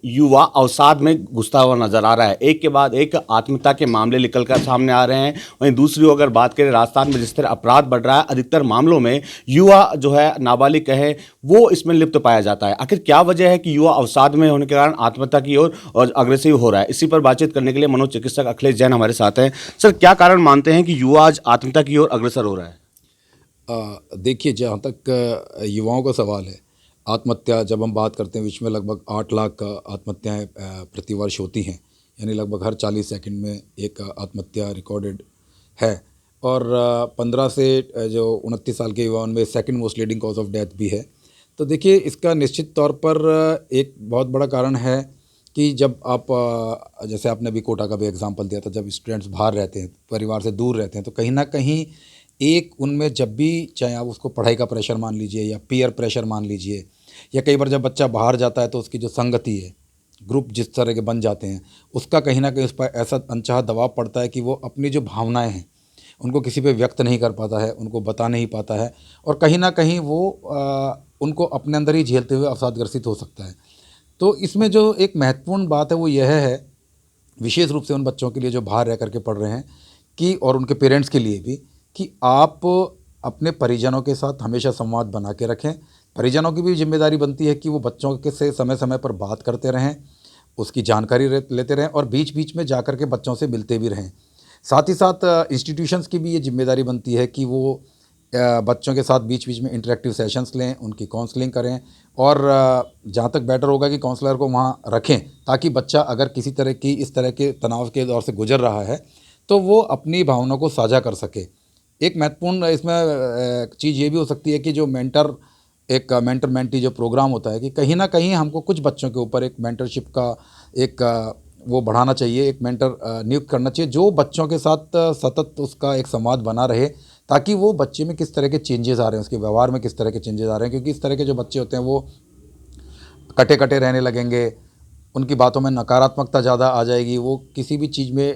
युवा अवसाद में घुसता हुआ नजर आ रहा है। एक के बाद एक आत्महत्या के मामले निकलकर सामने आ रहे हैं। वहीं दूसरी ओर अगर बात करें, राजस्थान में जिस तरह अपराध बढ़ रहा है, अधिकतर मामलों में युवा जो है, नाबालिग कहे, वो इसमें लिप्त पाया जाता है। आखिर क्या वजह है कि युवा अवसाद में होने के कारण आत्महत्या की ओर और अग्रेसिव हो रहा है? इसी पर बातचीत करने के लिए मनोचिकित्सक अखिलेश जैन हमारे साथ हैं। सर, क्या कारण मानते हैं कि युवा आज आत्महत्या की ओर अग्रसर हो रहा है? देखिए, जहाँ तक युवाओं का सवाल है, आत्महत्या जब हम बात करते हैं, विश्व में लगभग 8 लाख आत्महत्याएं प्रतिवर्ष होती हैं, यानी लगभग हर 40 सेकंड में एक आत्महत्या रिकॉर्डेड है। और 15 से जो 29 साल के युवाओं में second most leading cause of death भी है। तो देखिए, इसका निश्चित तौर पर एक बहुत बड़ा कारण है कि जब आप जैसे आपने अभी कोटा का भी एग्जांपल दिया था, जब स्टूडेंट्स बाहर रहते हैं, परिवार से दूर रहते हैं, तो कहीं ना कहीं एक उनमें जब भी, चाहे आप उसको पढ़ाई का प्रेशर मान लीजिए या पीयर प्रेशर मान लीजिए, या कई बार जब बच्चा बाहर जाता है तो उसकी जो संगति है, ग्रुप जिस तरह के बन जाते हैं, उसका कहीं ना कहीं उस पर ऐसा अनचाहा दबाव पड़ता है कि वो अपनी जो भावनाएं हैं उनको किसी पे व्यक्त नहीं कर पाता है, उनको बता नहीं पाता है, और कहीं ना कहीं वो उनको अपने अंदर ही झेलते हुए अवसादग्रसित हो सकता है। तो इसमें जो एक महत्वपूर्ण बात है वो यह है, विशेष रूप से उन बच्चों के लिए जो बाहर रह करके पढ़ रहे हैं, कि और उनके पेरेंट्स के लिए भी, कि आप अपने परिजनों के साथ हमेशा संवाद बना के रखें। परिजनों की भी जिम्मेदारी बनती है कि वो बच्चों के से समय समय पर बात करते रहें, उसकी जानकारी लेते रहें, और बीच बीच में जा कर के बच्चों से मिलते भी रहें। साथ ही साथ इंस्टीट्यूशंस की भी ये जिम्मेदारी बनती है कि वो बच्चों के साथ बीच बीच में इंटरेक्टिव सेशंस लें, उनकी काउंसलिंग करें, और जहाँ तक बेटर होगा कि काउंसलर को वहाँ रखें, ताकि बच्चा अगर किसी तरह की इस तरह के तनाव के दौर से गुजर रहा है तो वो अपनी भावनाओं को साझा कर सके। एक महत्वपूर्ण इसमें चीज़ ये भी हो सकती है कि जो मेंटर मेंटी जो प्रोग्राम होता है, कि कहीं ना कहीं हमको कुछ बच्चों के ऊपर एक मेंटरशिप का एक वो बढ़ाना चाहिए, एक मेंटर नियुक्त करना चाहिए, जो बच्चों के साथ सतत उसका एक संवाद बना रहे, ताकि वो बच्चे में किस तरह के चेंजेस आ रहे हैं, उसके व्यवहार में किस तरह के चेंजेस आ रहे हैं। क्योंकि इस तरह के जो बच्चे होते हैं वो कटे कटे रहने लगेंगे, उनकी बातों में नकारात्मकता ज़्यादा आ जाएगी, वो किसी भी चीज़ में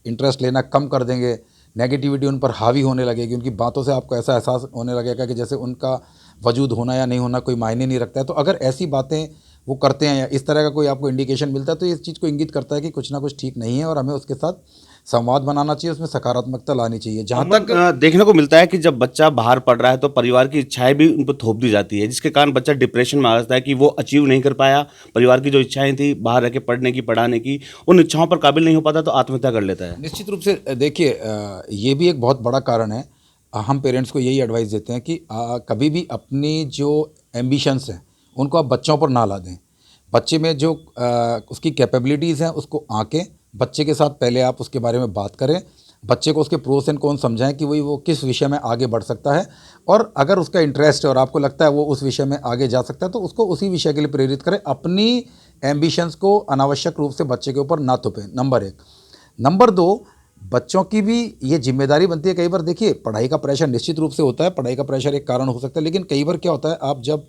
इंटरेस्ट लेना कम कर देंगे, नेगेटिविटी उन पर हावी होने लगेगी, उनकी बातों से आपको ऐसा एहसास होने लगेगा कि जैसे उनका वजूद होना या नहीं होना कोई मायने नहीं रखता है। तो अगर ऐसी बातें वो करते हैं या इस तरह का कोई आपको इंडिकेशन मिलता है, तो इस चीज़ को इंगित करता है कि कुछ ना कुछ ठीक नहीं है, और हमें उसके साथ संवाद बनाना चाहिए, उसमें सकारात्मकता लानी चाहिए। जहाँ तक देखने को मिलता है कि जब बच्चा बाहर पढ़ रहा है तो परिवार की इच्छाएं भी उन पर थोप दी जाती है, जिसके कारण बच्चा डिप्रेशन में आ जाता है कि वो अचीव नहीं कर पाया। परिवार की जो इच्छाएं थी बाहर रह के पढ़ने की, पढ़ाने की, उन इच्छाओं पर काबिल नहीं हो पाता तो आत्महत्या कर लेता है। निश्चित रूप से देखिए, ये भी एक बहुत बड़ा कारण है। हम पेरेंट्स को यही एडवाइस देते हैं कि कभी भी अपनी जो एम्बिशंस हैं उनको आप बच्चों पर ना ला दें। बच्चे में जो उसकी कैपेबिलिटीज़ हैं उसको आंकें, बच्चे के साथ पहले आप उसके बारे में बात करें, बच्चे को उसके प्रोस एंड कॉन्स समझाएं कि वो किस विषय में आगे बढ़ सकता है, और अगर उसका इंटरेस्ट है और आपको लगता है वो उस विषय में आगे जा सकता है तो उसको उसी विषय के लिए प्रेरित करें। अपनी एम्बिशंस को अनावश्यक रूप से बच्चे के ऊपर ना थोपें, नंबर 1। नंबर 2, बच्चों की भी ये जिम्मेदारी बनती है। कई बार देखिए, पढ़ाई का प्रेशर निश्चित रूप से होता है, पढ़ाई का प्रेशर एक कारण हो सकता है, लेकिन कई बार क्या होता है, आप जब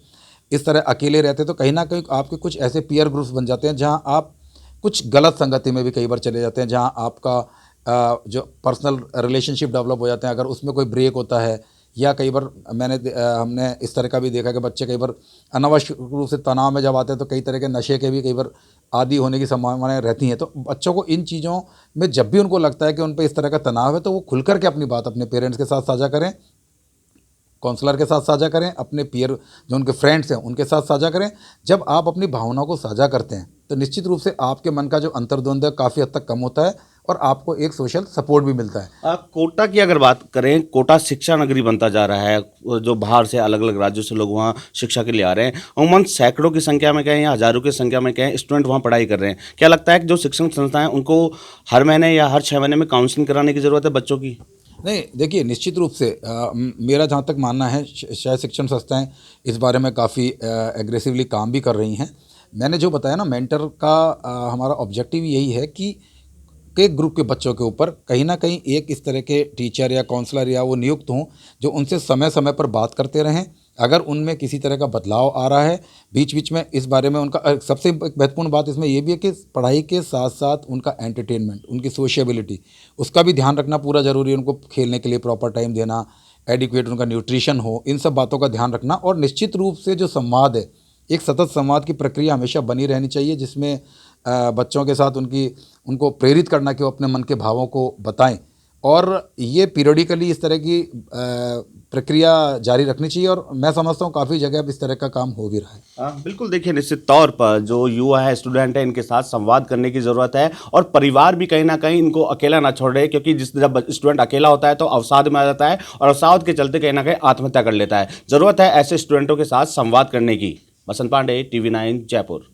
इस तरह अकेले रहते हैं तो कहीं ना कहीं आपके कुछ ऐसे पीयर ग्रुप्स बन जाते हैं जहां आप कुछ गलत संगति में भी कई बार चले जाते हैं, जहां आपका जो पर्सनल रिलेशनशिप डेवलप हो जाते हैं, अगर उसमें कोई ब्रेक होता है, या कई बार हमने इस तरह का भी देखा कि बच्चे कई बार अनावश्यक रूप से तनाव में जब आते हैं तो कई तरह के नशे के भी कई बार आदी होने की संभावनाएं रहती हैं। तो बच्चों को इन चीज़ों में जब भी उनको लगता है कि उन पर इस तरह का तनाव है, तो वो खुल कर के अपनी बात अपने पेरेंट्स के साथ साझा करें, काउंसलर के साथ साझा करें, अपने पीयर जो उनके फ्रेंड्स हैं उनके साथ साझा करें। जब आप अपनी भावनाओं को साझा करते हैं तो निश्चित रूप से आपके मन का जो अंतर्द्वंद है काफ़ी हद तक कम होता है, और आपको एक सोशल सपोर्ट भी मिलता है। कोटा की अगर बात करें, कोटा शिक्षा नगरी बनता जा रहा है। जो बाहर से अलग अलग राज्यों से लोग वहाँ शिक्षा के लिए आ रहे हैं, अमूमन सैकड़ों की संख्या में कहें या हज़ारों की संख्या में कहें, स्टूडेंट वहाँ पढ़ाई कर रहे हैं। क्या लगता है कि जो शिक्षण संस्थाएं उनको हर महीने या हर 6 महीने में काउंसलिंग कराने की ज़रूरत है बच्चों की? नहीं, देखिए, निश्चित रूप से मेरा जहाँ तक मानना है, शायद शिक्षण संस्थाएं इस बारे में काफ़ी एग्रेसिवली काम भी कर रही हैं। मैंने जो बताया ना, मेंटर का हमारा ऑब्जेक्टिव यही है कि एक ग्रुप के बच्चों के ऊपर कहीं ना कहीं एक इस तरह के टीचर या काउंसलर या वो नियुक्त हों, जो उनसे समय समय पर बात करते रहें। अगर उनमें किसी तरह का बदलाव आ रहा है, बीच बीच में इस बारे में उनका सबसे एक महत्वपूर्ण बात इसमें यह भी है कि पढ़ाई के साथ साथ उनका एंटरटेनमेंट, उनकी सोशिएबिलिटी, उसका भी ध्यान रखना पूरा ज़रूरी है। उनको खेलने के लिए प्रॉपर टाइम देना, एडिक्वेट उनका न्यूट्रिशन हो, इन सब बातों का ध्यान रखना, और निश्चित रूप से जो संवाद है, एक सतत संवाद की प्रक्रिया हमेशा बनी रहनी चाहिए, जिसमें बच्चों के साथ उनको प्रेरित करना कि वो अपने मन के भावों को बताएं, और ये पीरियडिकली इस तरह की प्रक्रिया जारी रखनी चाहिए। और मैं समझता हूँ काफ़ी जगह अब इस तरह का काम हो भी रहा है। हाँ, बिल्कुल। देखिए, निश्चित तौर पर जो युवा है, स्टूडेंट है, इनके साथ संवाद करने की ज़रूरत है और परिवार भी कहीं ना कहीं इनको अकेला ना छोड़े, क्योंकि जब स्टूडेंट अकेला होता है तो अवसाद में आ जाता है और अवसाद के चलते कहीं ना कहीं आत्महत्या कर लेता है। ज़रूरत है ऐसे स्टूडेंटों के साथ संवाद करने की। बसंत पांडे, TV9 जयपुर।